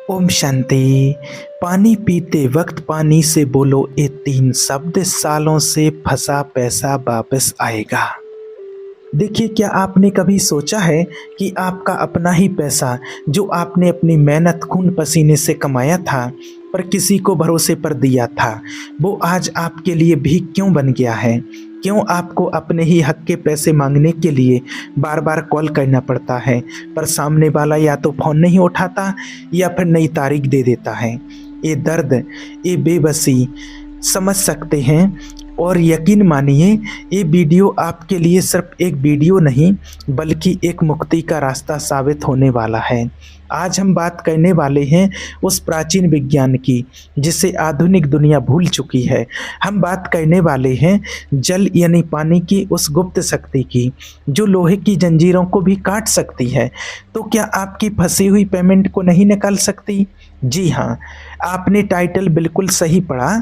ओम शांति। पानी पीते वक्त पानी से बोलो ये तीन शब्द, सालों से फंसा पैसा वापस आएगा। देखिए, क्या आपने कभी सोचा है कि आपका अपना ही पैसा जो आपने अपनी मेहनत खून पसीने से कमाया था पर किसी को भरोसे पर दिया था, वो आज आपके लिए भीख क्यों बन गया है? क्यों आपको अपने ही हक के पैसे मांगने के लिए बार बार कॉल करना पड़ता है, पर सामने वाला या तो फ़ोन नहीं उठाता या फिर नई तारीख दे देता है? ये दर्द, ये बेबसी समझ सकते हैं। और यकीन मानिए, ये वीडियो आपके लिए सिर्फ एक वीडियो नहीं बल्कि एक मुक्ति का रास्ता साबित होने वाला है। आज हम बात करने वाले हैं उस प्राचीन विज्ञान की जिसे आधुनिक दुनिया भूल चुकी है। हम बात करने वाले हैं जल यानी पानी की उस गुप्त शक्ति की जो लोहे की जंजीरों को भी काट सकती है। तो क्या आपकी फंसी हुई पेमेंट को नहीं निकाल सकती? जी हाँ, आपने टाइटल बिल्कुल सही पढ़ा।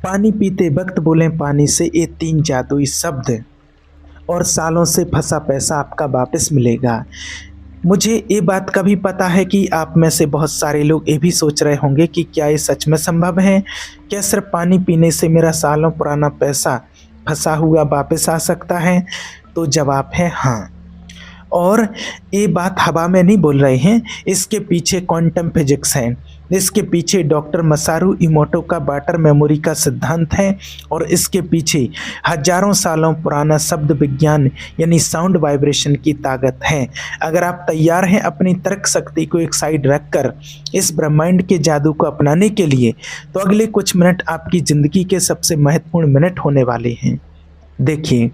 पानी पीते वक्त बोलें पानी से ये तीन जादुई शब्द और सालों से फंसा पैसा आपका वापस मिलेगा। मुझे ये बात का भी पता है कि आप में से बहुत सारे लोग ये भी सोच रहे होंगे कि क्या ये सच में संभव है? क्या सिर्फ पानी पीने से मेरा सालों पुराना पैसा फंसा हुआ वापस आ सकता है? तो जवाब है हाँ। और ये बात हवा में नहीं बोल रहे हैं, इसके पीछे क्वांटम फिजिक्स है, इसके पीछे डॉक्टर मसारू इमोटो का वाटर मेमोरी का सिद्धांत है और इसके पीछे हजारों सालों पुराना शब्द विज्ञान यानी साउंड वाइब्रेशन की ताकत है। अगर आप तैयार हैं अपनी तर्क शक्ति को एक साइड रखकर इस ब्रह्मांड के जादू को अपनाने के लिए, तो अगले कुछ मिनट आपकी ज़िंदगी के सबसे महत्वपूर्ण मिनट होने वाले हैं। देखिए,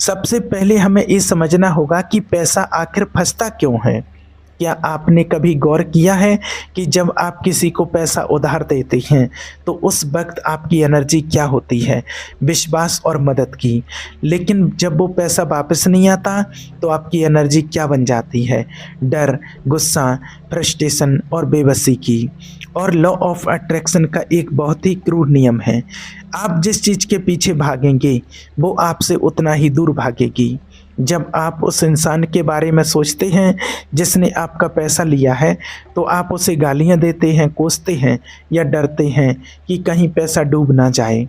सबसे पहले हमें ये समझना होगा कि पैसा आखिर फंसता क्यों है। क्या आपने कभी गौर किया है कि जब आप किसी को पैसा उधार देते हैं तो उस वक्त आपकी एनर्जी क्या होती है? विश्वास और मदद की। लेकिन जब वो पैसा वापस नहीं आता तो आपकी एनर्जी क्या बन जाती है? डर, गुस्सा, फ्रस्ट्रेशन और बेबसी की। और लॉ ऑफ अट्रैक्शन का एक बहुत ही क्रूर नियम है, आप जिस चीज़ के पीछे भागेंगे वो आपसे उतना ही दूर भागेगी। जब आप उस इंसान के बारे में सोचते हैं जिसने आपका पैसा लिया है तो आप उसे गालियां देते हैं, कोसते हैं या डरते हैं कि कहीं पैसा डूब ना जाए।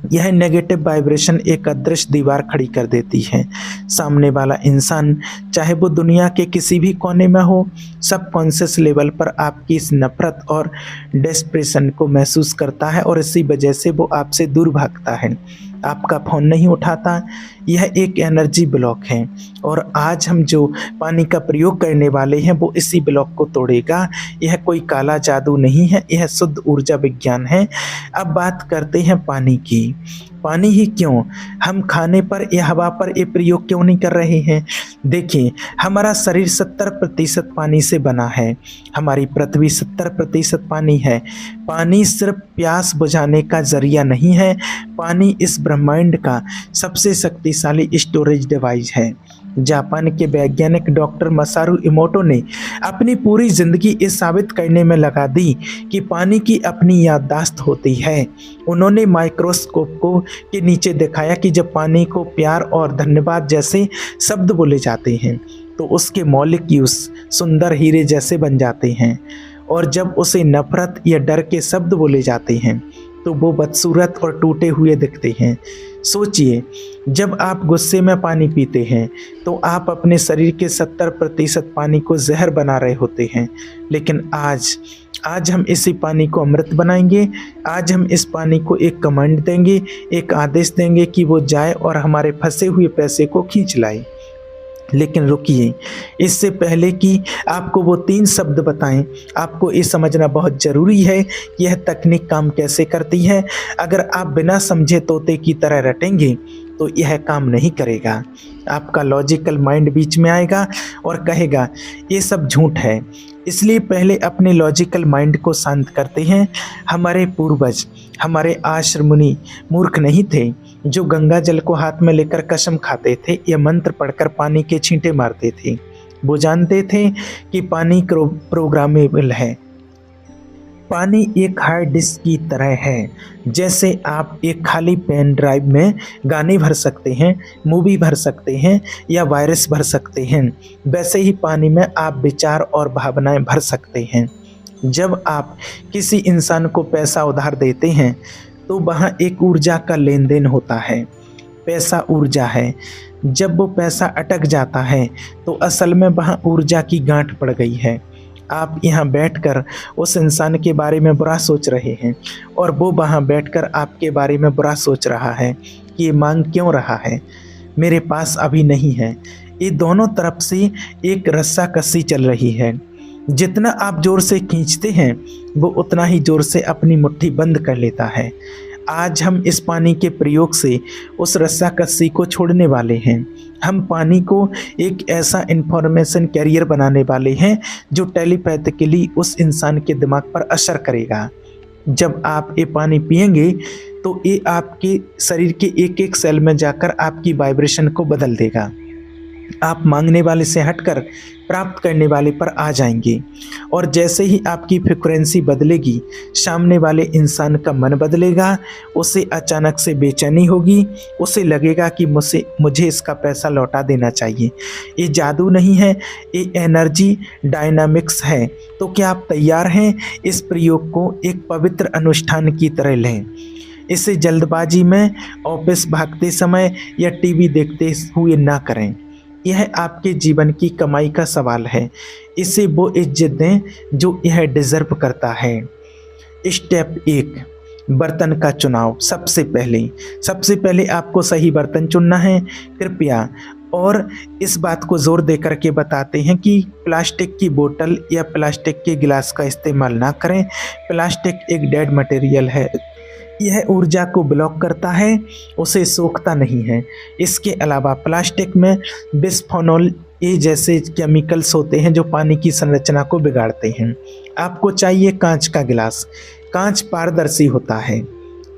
यह नेगेटिव वाइब्रेशन एक अदृश्य दीवार खड़ी कर देती है। सामने वाला इंसान चाहे वो दुनिया के किसी भी कोने में हो, सबकॉन्शियस लेवल पर आपकी इस नफरत और डेस्परेशन को महसूस करता है और इसी वजह से वो आपसे दूर भागता है, आपका फ़ोन नहीं उठाता। यह एक एनर्जी ब्लॉक है और आज हम जो पानी का प्रयोग करने वाले हैं वो इसी ब्लॉक को तोड़ेगा। यह कोई काला जादू नहीं है, यह शुद्ध ऊर्जा विज्ञान है। अब बात करते हैं पानी की। पानी ही क्यों? हम खाने पर या हवा पर ये प्रयोग क्यों नहीं कर रहे हैं? देखिए, हमारा शरीर 70% पानी से बना है, हमारी पृथ्वी 70% पानी है। पानी सिर्फ प्यास बुझाने का जरिया नहीं है, पानी इस ब्रह्मांड का सबसे शक्तिशाली स्टोरेज डिवाइस है। जापान के वैज्ञानिक डॉक्टर मसारू इमोटो ने अपनी पूरी जिंदगी इस साबित करने में लगा दी कि पानी की अपनी याददाश्त होती है। उन्होंने माइक्रोस्कोप को के नीचे दिखाया कि जब पानी को प्यार और धन्यवाद जैसे शब्द बोले जाते हैं तो उसके मॉलिक्यूल्स सुंदर हीरे जैसे बन जाते हैं, और जब उसे नफरत या डर के शब्द बोले जाते हैं तो वो बदसूरत और टूटे हुए दिखते हैं। सोचिए, जब आप गुस्से में पानी पीते हैं तो आप अपने शरीर के 70% पानी को जहर बना रहे होते हैं, लेकिन आज हम इसी पानी को अमृत बनाएंगे। आज हम इस पानी को एक कमांड देंगे, एक आदेश देंगे कि वो जाए और हमारे फंसे हुए पैसे को खींच लाए। लेकिन रुकिए, इससे पहले कि आपको वो तीन शब्द बताएं, आपको ये समझना बहुत ज़रूरी है कि यह तकनीक काम कैसे करती है। अगर आप बिना समझे तोते की तरह रटेंगे तो यह काम नहीं करेगा। आपका लॉजिकल माइंड बीच में आएगा और कहेगा ये सब झूठ है। इसलिए पहले अपने लॉजिकल माइंड को शांत करते हैं। हमारे पूर्वज, हमारे आश्रम मुनि मूर्ख नहीं थे जो गंगा जल को हाथ में लेकर कसम खाते थे या मंत्र पढ़कर पानी के छींटे मारते थे। वो जानते थे कि पानी प्रोग्रामेबल है। पानी एक हार्ड डिस्क की तरह है। जैसे आप एक खाली पेन ड्राइव में गाने भर सकते हैं, मूवी भर सकते हैं या वायरस भर सकते हैं, वैसे ही पानी में आप विचार और भावनाएं भर सकते हैं। जब आप किसी इंसान को पैसा उधार देते हैं तो वहाँ एक ऊर्जा का लेन देन होता है। पैसा ऊर्जा है। जब वो पैसा अटक जाता है तो असल में वहाँ ऊर्जा की गांठ पड़ गई है। आप यहाँ बैठकर उस इंसान के बारे में बुरा सोच रहे हैं और वो वहाँ बैठकर आपके बारे में बुरा सोच रहा है कि ये मांग क्यों रहा है, मेरे पास अभी नहीं है। ये दोनों तरफ से एक रस्साकसी चल रही है। जितना आप जोर से खींचते हैं वो उतना ही जोर से अपनी मुट्ठी बंद कर लेता है। आज हम इस पानी के प्रयोग से उस रस्साकसी को छोड़ने वाले हैं। हम पानी को एक ऐसा इंफॉर्मेशन कैरियर बनाने वाले हैं जो टेलीपैथिकली उस इंसान के दिमाग पर असर करेगा। जब आप ये पानी पिएंगे तो ये आपके शरीर के एक एक सेल में जाकर आपकी वाइब्रेशन को बदल देगा। आप मांगने वाले से हटकर प्राप्त करने वाले पर आ जाएंगे और जैसे ही आपकी फ्रिक्वेंसी बदलेगी सामने वाले इंसान का मन बदलेगा। उसे अचानक से बेचैनी होगी, उसे लगेगा कि मुझे इसका पैसा लौटा देना चाहिए। ये जादू नहीं है, ये एनर्जी डायनामिक्स है। तो क्या आप तैयार हैं इस प्रयोग को एक पवित्र अनुष्ठान की तरह लें? इसे जल्दबाजी में, ऑफिस भागते समय या टीवी देखते हुए ना करें। यह आपके जीवन की कमाई का सवाल है। इसे वो इज्जत दें जो यह डिजर्व करता है। स्टेप 1, बर्तन का चुनाव। सबसे पहले आपको सही बर्तन चुनना है कृपया। और इस बात को जोर दे करके बताते हैं कि प्लास्टिक की बोतल या प्लास्टिक के गिलास का इस्तेमाल ना करें। प्लास्टिक एक डेड मटेरियल है। यह ऊर्जा को ब्लॉक करता है, उसे सोखता नहीं है। इसके अलावा प्लास्टिक में बिस्फेनोल ए जैसे केमिकल्स होते हैं जो पानी की संरचना को बिगाड़ते हैं। आपको चाहिए कांच का गिलास। कांच पारदर्शी होता है।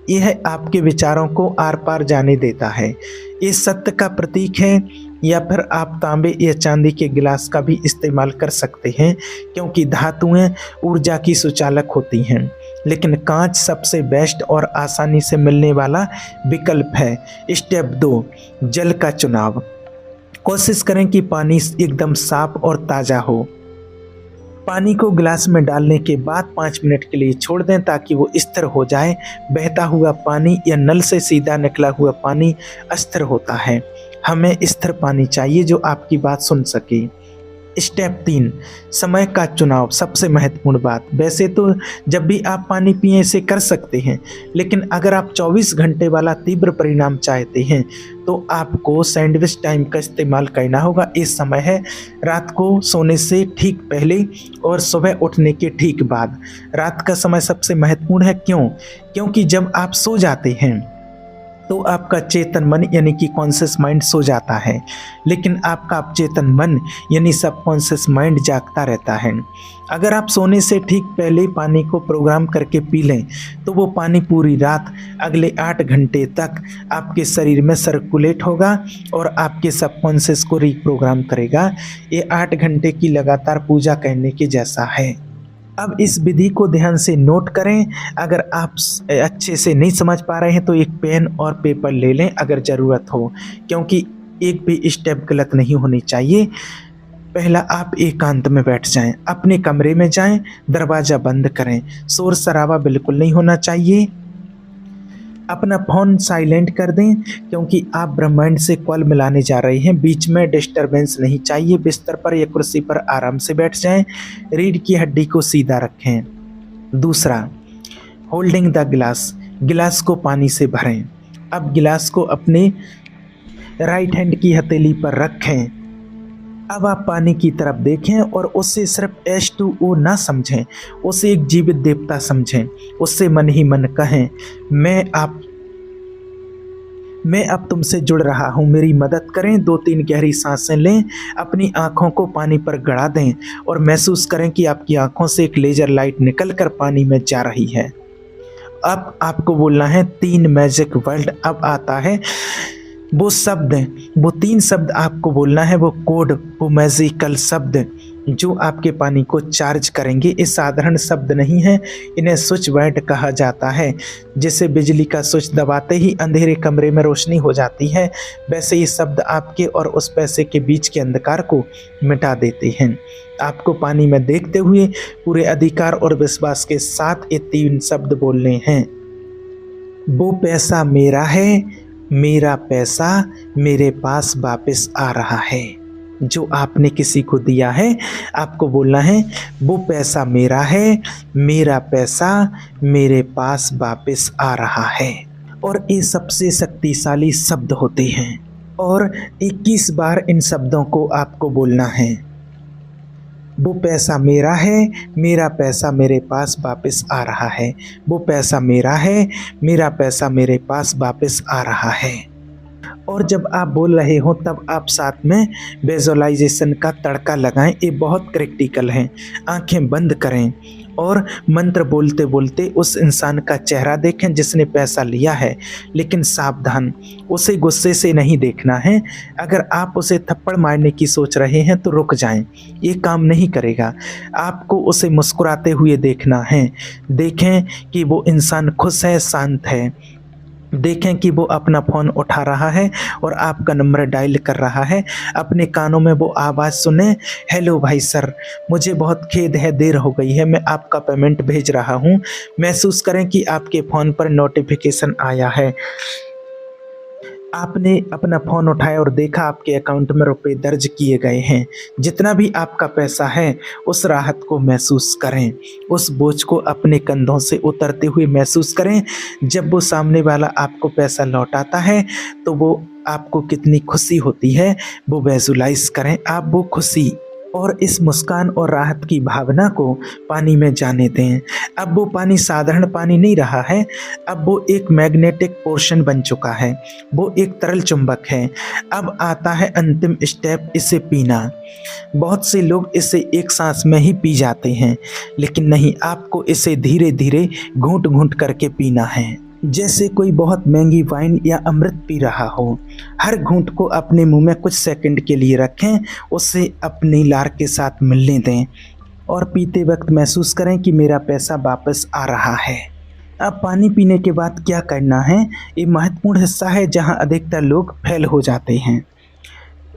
यह आपके विचारों को आर पार जाने देता है। ये सत्य का प्रतीक है। या फिर आप तांबे या चांदी के गिलास का भी इस्तेमाल कर सकते हैं क्योंकि धातुएं ऊर्जा की सुचालक होती हैं। लेकिन कांच सबसे बेस्ट और आसानी से मिलने वाला विकल्प है। स्टेप 2, जल का चुनाव। कोशिश करें कि पानी एकदम साफ और ताज़ा हो। पानी को गिलास में डालने के बाद 5 मिनट के लिए छोड़ दें ताकि वो स्थिर हो जाए। बहता हुआ पानी या नल से सीधा निकला हुआ पानी अस्थिर होता है। हमें स्थिर पानी चाहिए जो आपकी बात सुन सके। स्टेप 3, समय का चुनाव। सबसे महत्वपूर्ण बात। वैसे तो जब भी आप पानी पिए इसे कर सकते हैं, लेकिन अगर आप 24 घंटे वाला तीव्र परिणाम चाहते हैं तो आपको सैंडविच टाइम का इस्तेमाल करना होगा। इस समय है रात को सोने से ठीक पहले और सुबह उठने के ठीक बाद। रात का समय सबसे महत्वपूर्ण है। क्यों? क्योंकि जब आप सो जाते हैं तो आपका चेतन मन यानी कि कॉन्शियस माइंड सो जाता है, लेकिन आपका अवचेतन मन यानी सबकॉन्शियस माइंड जागता रहता है। अगर आप सोने से ठीक पहले पानी को प्रोग्राम करके पी लें तो वो पानी पूरी रात अगले 8 घंटे तक आपके शरीर में सर्कुलेट होगा और आपके सबकॉन्शियस को रिप्रोग्राम करेगा। ये 8 घंटे की लगातार पूजा करने के जैसा है। अब इस विधि को ध्यान से नोट करें। अगर आप अच्छे से नहीं समझ पा रहे हैं तो एक पेन और पेपर ले लें अगर ज़रूरत हो, क्योंकि एक भी स्टेप गलत नहीं होनी चाहिए। पहला, आप एकांत में बैठ जाएं, अपने कमरे में जाएं, दरवाज़ा बंद करें, शोर शराबा बिल्कुल नहीं होना चाहिए। अपना फ़ोन साइलेंट कर दें क्योंकि आप ब्रह्मांड से कॉल मिलाने जा रहे हैं। बीच में डिस्टरबेंस नहीं चाहिए। बिस्तर पर या कुर्सी पर आराम से बैठ जाएं। रीढ़ की हड्डी को सीधा रखें। दूसरा, होल्डिंग द गिलास। गिलास को पानी से भरें। अब गिलास को अपने राइट हैंड की हथेली पर रखें। अब आप पानी की तरफ देखें और उससे सिर्फ H2O ना समझें, उसे एक जीवित देवता समझें। उससे मन ही मन कहें, मैं अब तुमसे जुड़ रहा हूँ, मेरी मदद करें। 2-3 गहरी सांसें लें, अपनी आँखों को पानी पर गड़ा दें और महसूस करें कि आपकी आँखों से एक लेज़र लाइट निकलकर पानी में जा रही है। अब आपको बोलना है 3 मैजिक वर्ड। अब आता है वो शब्द, वो 3 शब्द आपको बोलना है, वो कोड, वो मैजिकल शब्द जो आपके पानी को चार्ज करेंगे। ये साधारण शब्द नहीं है, इन्हें स्विच वर्ड कहा जाता है। जैसे बिजली का स्विच दबाते ही अंधेरे कमरे में रोशनी हो जाती है, वैसे ये शब्द आपके और उस पैसे के बीच के अंधकार को मिटा देते हैं। आपको पानी में देखते हुए पूरे अधिकार और विश्वास के साथ ये 3 शब्द बोलने हैं। वो पैसा मेरा है, मेरा पैसा मेरे पास वापस आ रहा है। जो आपने किसी को दिया है, आपको बोलना है वो पैसा मेरा है, मेरा पैसा मेरे पास वापस आ रहा है। और ये सबसे शक्तिशाली शब्द होते हैं और 21 बार इन शब्दों को आपको बोलना है। वो पैसा मेरा है, मेरा पैसा मेरे पास वापस आ रहा है। वो पैसा मेरा है, मेरा पैसा मेरे पास वापस आ रहा है। और जब आप बोल रहे हो तब आप साथ में विजुअलाइजेशन का तड़का लगाएं। ये बहुत क्रिटिकल है। आंखें बंद करें और मंत्र बोलते बोलते उस इंसान का चेहरा देखें जिसने पैसा लिया है, लेकिन सावधान, उसे गुस्से से नहीं देखना है। अगर आप उसे थप्पड़ मारने की सोच रहे हैं तो रुक जाएं, ये काम नहीं करेगा। आपको उसे मुस्कुराते हुए देखना है। देखें कि वो इंसान खुश है, शांत है। देखें कि वो अपना फ़ोन उठा रहा है और आपका नंबर डायल कर रहा है। अपने कानों में वो आवाज़ सुने, हेलो भाई सर, मुझे बहुत खेद है, देर हो गई है, मैं आपका पेमेंट भेज रहा हूँ। महसूस करें कि आपके फ़ोन पर नोटिफिकेशन आया है। आपने अपना फ़ोन उठाया और देखा आपके अकाउंट में रुपए दर्ज किए गए हैं। जितना भी आपका पैसा है, उस राहत को महसूस करें, उस बोझ को अपने कंधों से उतरते हुए महसूस करें। जब वो सामने वाला आपको पैसा लौटाता है तो वो आपको कितनी खुशी होती है, वो विजुअलाइज करें आप वो खुशी और इस मुस्कान और राहत की भावना को पानी में जाने दें। अब वो पानी साधारण पानी नहीं रहा है, अब वो एक मैग्नेटिक पोर्शन बन चुका है, वो एक तरल चुंबक है। अब आता है अंतिम स्टेप, इसे पीना। बहुत से लोग इसे एक सांस में ही पी जाते हैं, लेकिन नहीं, आपको इसे धीरे धीरे घूंट घूंट करके पीना है, जैसे कोई बहुत महंगी वाइन या अमृत पी रहा हो। हर घूंट को अपने मुंह में कुछ सेकंड के लिए रखें, उसे अपनी लार के साथ मिलने दें और पीते वक्त महसूस करें कि मेरा पैसा वापस आ रहा है। अब पानी पीने के बाद क्या करना है, ये महत्वपूर्ण हिस्सा है जहां अधिकतर लोग फेल हो जाते हैं।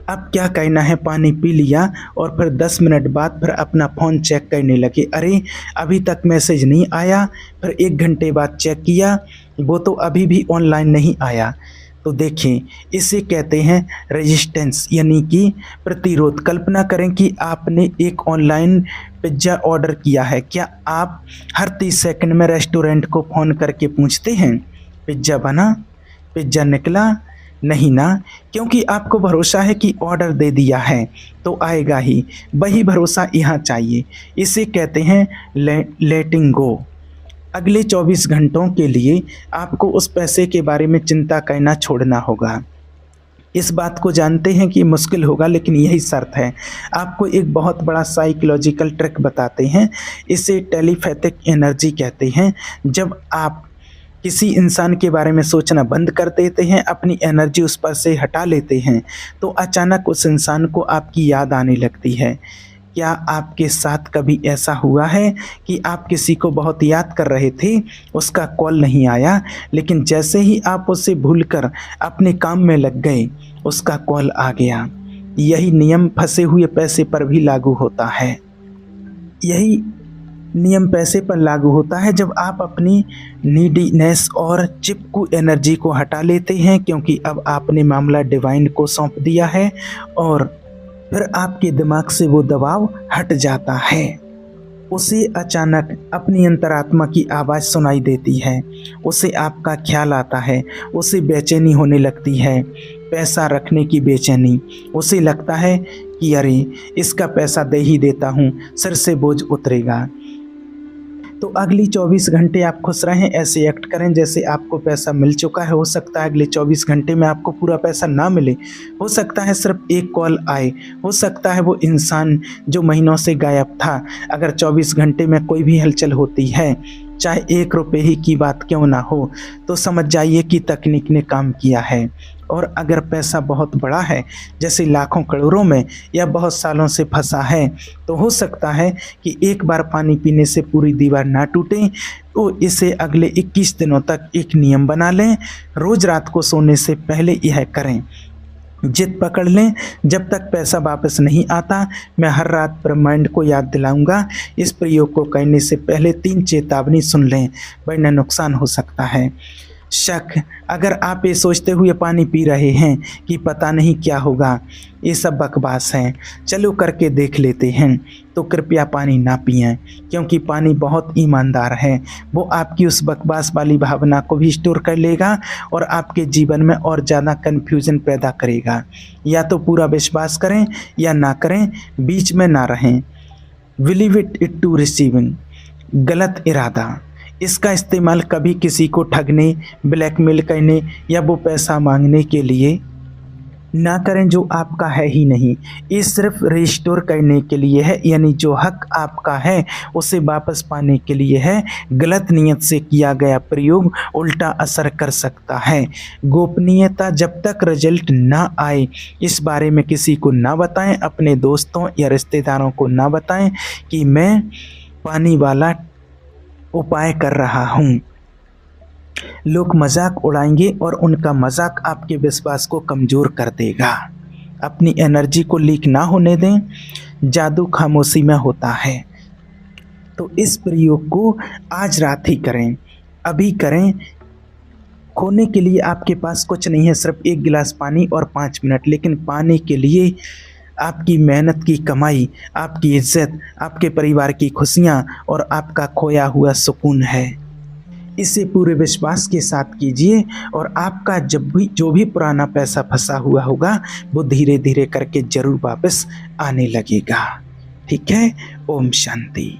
अब क्या करना है, पानी पी लिया और फिर 10 मिनट बाद फिर अपना फ़ोन चेक करने लगे। अरे अभी तक मैसेज नहीं आया। फिर 1 घंटे बाद चेक किया, वो तो अभी भी ऑनलाइन नहीं आया। तो देखें, इसे कहते हैं रेजिस्टेंस, यानी कि प्रतिरोध। कल्पना करें कि आपने एक ऑनलाइन पिज्ज़ा ऑर्डर किया है। क्या आप हर 30 सेकंड में रेस्टोरेंट को फ़ोन करके पूछते हैं, पिज्ज़ा बना, पिज्ज़ा निकला? नहीं ना, क्योंकि आपको भरोसा है कि ऑर्डर दे दिया है तो आएगा ही। वही भरोसा यहाँ चाहिए। इसे कहते हैं लेटिंग गो। अगले 24 घंटों के लिए आपको उस पैसे के बारे में चिंता करना छोड़ना होगा। इस बात को जानते हैं कि मुश्किल होगा, लेकिन यही शर्त है। आपको एक बहुत बड़ा साइकोलॉजिकल ट्रिक बताते हैं, इसे टेलीपैथिक एनर्जी कहते हैं। जब आप किसी इंसान के बारे में सोचना बंद कर देते हैं, अपनी एनर्जी उस पर से हटा लेते हैं, तो अचानक उस इंसान को आपकी याद आने लगती है। क्या आपके साथ कभी ऐसा हुआ है कि आप किसी को बहुत याद कर रहे थे, उसका कॉल नहीं आया, लेकिन जैसे ही आप उसे भूलकर अपने काम में लग गए, उसका कॉल आ गया? यही नियम फंसे हुए पैसे पर भी लागू होता है। यही नियम पैसे पर लागू होता है जब आप अपनी नीडीनेस और चिपकू एनर्जी को हटा लेते हैं, क्योंकि अब आपने मामला डिवाइन को सौंप दिया है और फिर आपके दिमाग से वो दबाव हट जाता है। उसे अचानक अपनी अंतरात्मा की आवाज़ सुनाई देती है, उसे आपका ख्याल आता है, उसे बेचैनी होने लगती है, पैसा रखने की बेचैनी। उसे लगता है कि अरे इसका पैसा दे ही देता हूँ, सिर से बोझ उतरेगा। तो अगली 24 घंटे आप खुश रहें, ऐसे एक्ट करें जैसे आपको पैसा मिल चुका है। हो सकता है अगले 24 घंटे में आपको पूरा पैसा ना मिले, हो सकता है सिर्फ एक कॉल आए, हो सकता है वो इंसान जो महीनों से गायब था, अगर 24 घंटे में कोई भी हलचल होती है, चाहे 1 रुपये ही की बात क्यों ना हो, तो समझ जाइए कि तकनीक ने काम किया है। और अगर पैसा बहुत बड़ा है, जैसे लाखों करोड़ों में, या बहुत सालों से फंसा है, तो हो सकता है कि एक बार पानी पीने से पूरी दीवार ना टूटे। तो इसे अगले 21 दिनों तक एक नियम बना लें, रोज रात को सोने से पहले यह करें। जिद पकड़ लें, जब तक पैसा वापस नहीं आता मैं हर रात ब्रह्मांड को याद दिलाऊंगा। इस प्रयोग को करने से पहले 3 चेतावनी सुन लें, वरना नुकसान हो सकता है। शक, अगर आप ये सोचते हुए पानी पी रहे हैं कि पता नहीं क्या होगा, ये सब बकवास है, चलो करके देख लेते हैं, तो कृपया पानी ना पिएं, क्योंकि पानी बहुत ईमानदार है। वो आपकी उस बकवास वाली भावना को भी स्टोर कर लेगा और आपके जीवन में और ज़्यादा कन्फ्यूजन पैदा करेगा। या तो पूरा विश्वास करें या ना करें, बीच में ना रहें। बिलीव इट टू रिसीविंग, गलत इरादा, इसका इस्तेमाल कभी किसी को ठगने, ब्लैकमेल करने या वो पैसा मांगने के लिए ना करें जो आपका है ही नहीं। ये सिर्फ रिस्टोर करने के लिए है, यानी जो हक आपका है उसे वापस पाने के लिए है। गलत नियत से किया गया प्रयोग उल्टा असर कर सकता है। गोपनीयता, जब तक रिजल्ट ना आए इस बारे में किसी को ना बताएं, अपने दोस्तों या रिश्तेदारों को ना बताएं कि मैं पानी वाला उपाय कर रहा हूँ। लोग मजाक उड़ाएंगे और उनका मजाक आपके विश्वास को कमज़ोर कर देगा। अपनी एनर्जी को लीक ना होने दें, जादू खामोशी में होता है। तो इस प्रयोग को आज रात ही करें, अभी करें। खोने के लिए आपके पास कुछ नहीं है, सिर्फ 1 गिलास पानी और 5 मिनट, लेकिन पाने के लिए आपकी मेहनत की कमाई, आपकी इज्जत, आपके परिवार की खुशियाँ और आपका खोया हुआ सुकून है। इसे पूरे विश्वास के साथ कीजिए और आपका जो भी पुराना पैसा फंसा हुआ होगा वो धीरे धीरे करके जरूर वापस आने लगेगा। ठीक है। ओम शांति।